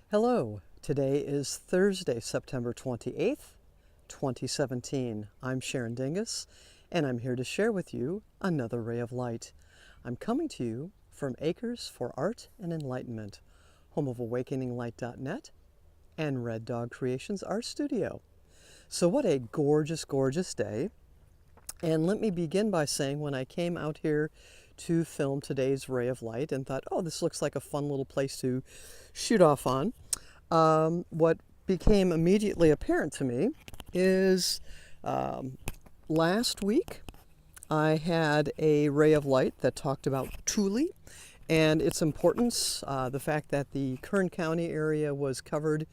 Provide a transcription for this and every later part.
Hello, today is Thursday, September 28th, 2017. I'm Sharon Dingus, and I'm here to share with you another ray of light. I'm coming to you from Acres for Art and Enlightenment, home of AwakeningLight.net and Red Dog Creations Art Studio. So what a gorgeous, gorgeous day. And let me begin by saying when I came out here to film today's ray of light and thought, oh, this looks like a fun little place to shoot off on, what became immediately apparent to me is last week I had a ray of light that talked about Thule and its importance, the fact that the Kern County area was covered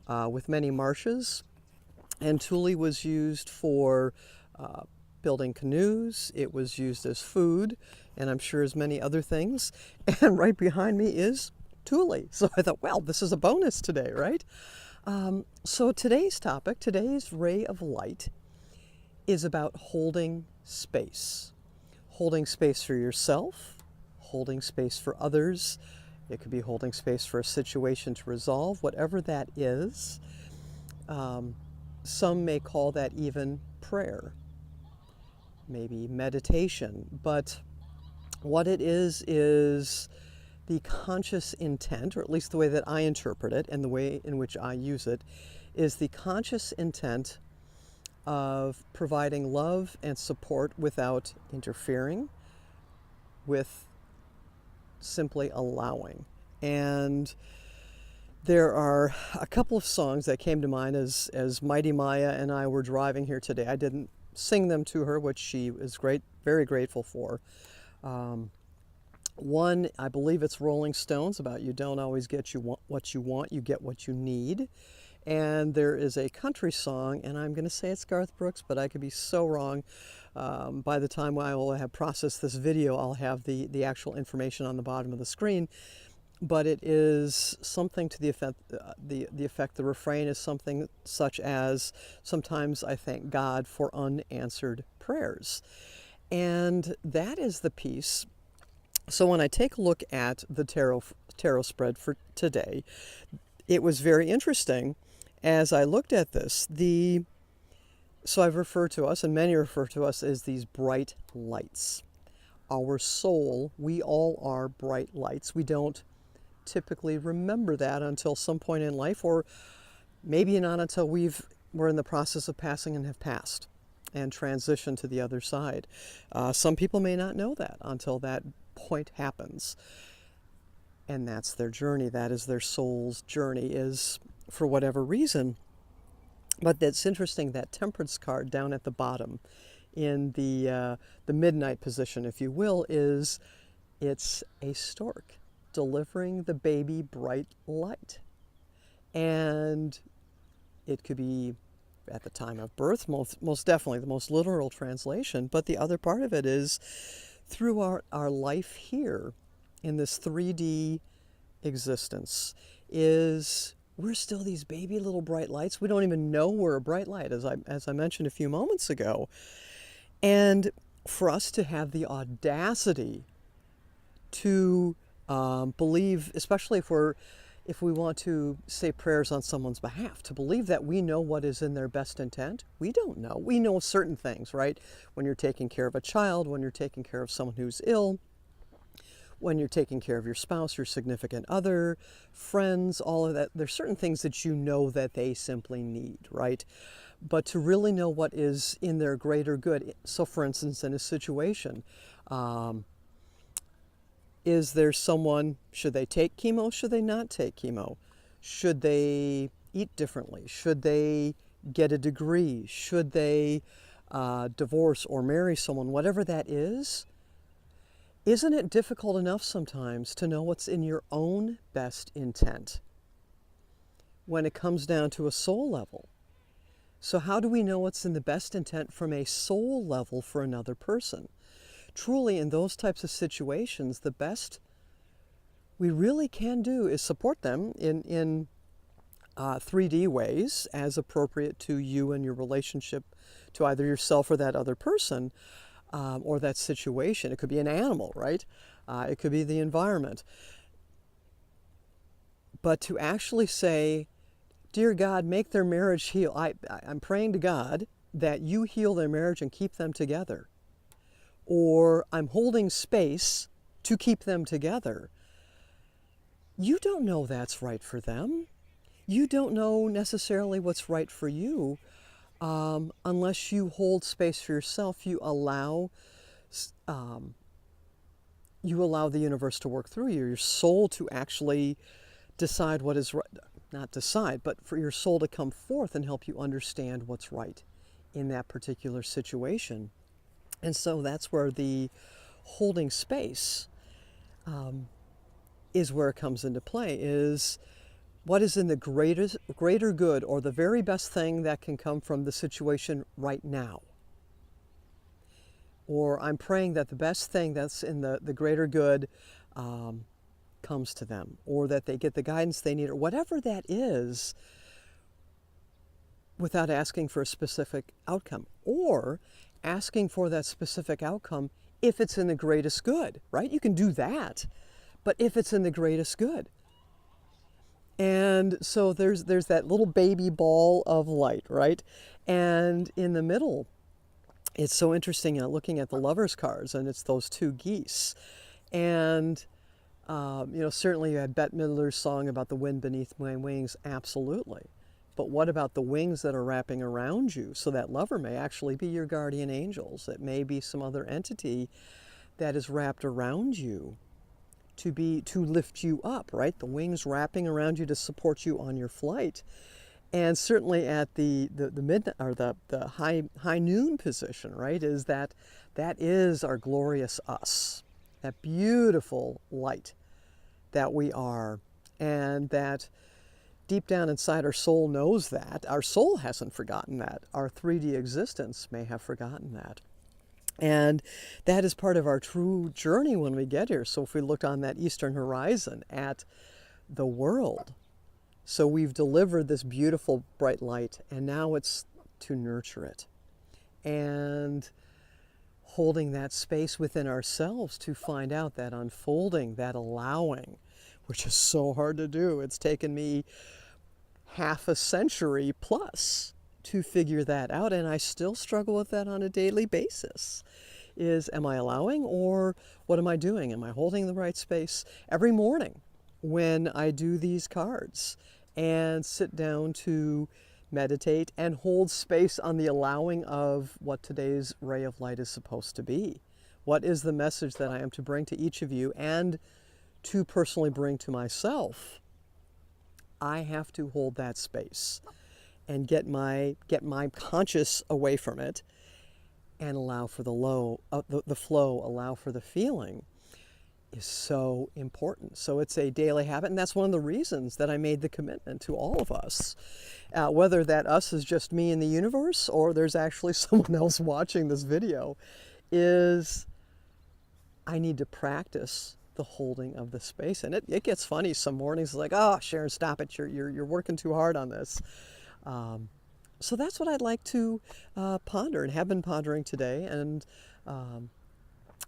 with many marshes, and Thule was used for building canoes. It was used as food, and I'm sure as many other things. And right behind me is Thule. So I thought, well, this is a bonus today, right? So today's topic, today's ray of light, is about holding space. Holding space for yourself, holding space for others. It could be holding space for a situation to resolve, whatever that is. Some may call that even prayer, maybe meditation, but what it is the conscious intent, or at least the way that I interpret it and the way in which I use it, is the conscious intent of providing love and support without interfering, with simply allowing. And there are a couple of songs that came to mind as Mighty Maya and I were driving here today. I didn't sing them to her, which she is very grateful for. One, I believe it's Rolling Stones, about you don't always get what you want, you get what you need. And there is a country song, and I'm going to say it's Garth Brooks, but I could be so wrong. By the time I will have processed this video, I'll have the actual information on the bottom of the screen. But it is something to the effect, the refrain is something such as, sometimes I thank God for unanswered prayers. And that is the piece. So when I take a look at the tarot spread for today, it was very interesting as I looked at this. So I've referred to us, and many refer to us, as these bright lights. Our soul, we all are bright lights. We don't typically remember that until some point in life, or maybe not until we're in the process of passing and have passed and transitioned to the other side. Some people may not know that until that point happens, and that's their journey. That is their soul's journey, is for whatever reason. But that's interesting, that Temperance card down at the bottom in the midnight position, if you will, it's a stork delivering the baby bright light. And it could be at the time of birth, most definitely the most literal translation, but the other part of it is through our life here in this 3D existence, is we're still these baby little bright lights. We don't even know we're a bright light, as I mentioned a few moments ago. And for us to have the audacity to believe, especially if we want to say prayers on someone's behalf, to believe that we know what is in their best intent. We don't know. We know certain things, right? When you're taking care of a child, when you're taking care of someone who's ill, when you're taking care of your spouse, your significant other, friends, all of that, there's certain things that you know that they simply need, right? But to really know what is in their greater good. So for instance, in a situation, is there someone, should they take chemo? Should they not take chemo? Should they eat differently? Should they get a degree? Should they divorce or marry someone? Whatever that is, isn't it difficult enough sometimes to know what's in your own best intent when it comes down to a soul level? So how do we know what's in the best intent from a soul level for another person? Truly, in those types of situations, the best we really can do is support them in 3D ways as appropriate to you and your relationship to either yourself or that other person, or that situation. It could be an animal, right? It could be the environment. but to actually say, dear God, make their marriage heal. I'm praying to God that you heal their marriage and keep them together. Or I'm holding space to keep them together. You don't know that's right for them. You don't know necessarily what's right for you unless you hold space for yourself. You allow the universe to work through you, your soul to actually decide what is right. Not decide, but for your soul to come forth and help you understand what's right in that particular situation. And so that's where the holding space is where it comes into play, is what is in the greater good, or the very best thing that can come from the situation right now. Or I'm praying that the best thing that's in the greater good comes to them, or that they get the guidance they need, or whatever that is, without asking for a specific outcome, or asking for that specific outcome if it's in the greatest good, right? You can do that, but if it's in the greatest good. And so there's that little baby ball of light, right? And in the middle, it's so interesting, looking at the lovers cards, and it's those two geese. And certainly you had Bette Midler's song about the wind beneath my wings, absolutely. But what about the wings that are wrapping around you? So that lover may actually be your guardian angels. It may be some other entity that is wrapped around you to lift you up, right? The wings wrapping around you to support you on your flight. And certainly at the midnight, or the high noon position, right, is that is our glorious us, that beautiful light that we are, and that deep down inside our soul knows that. Our soul hasn't forgotten that. Our 3D existence may have forgotten that. And that is part of our true journey when we get here. So if we look on that eastern horizon at the world, so we've delivered this beautiful bright light, and now it's to nurture it. And holding that space within ourselves to find out that unfolding, that allowing, which is so hard to do. It's taken me half a century plus to figure that out, and I still struggle with that on a daily basis. Am I allowing, or what am I doing? Am I holding the right space? Every morning when I do these cards and sit down to meditate and hold space on the allowing of what today's ray of light is supposed to be. What is the message that I am to bring to each of you and to personally bring to myself? I have to hold that space and get my conscious away from it, and allow for the flow, allow for the feeling, is so important. So it's a daily habit, and that's one of the reasons that I made the commitment to all of us. Whether that us is just me in the universe, or there's actually someone else watching this video, is I need to practice the holding of the space. And it gets funny some mornings. It's like, oh, Sharon, stop it. You're working too hard on this. So that's what I'd like to ponder, and have been pondering today. And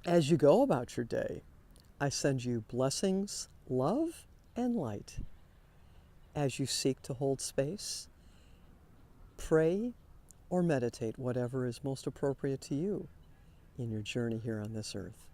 as you go about your day, I send you blessings, love, and light as you seek to hold space, pray, or meditate, whatever is most appropriate to you in your journey here on this earth.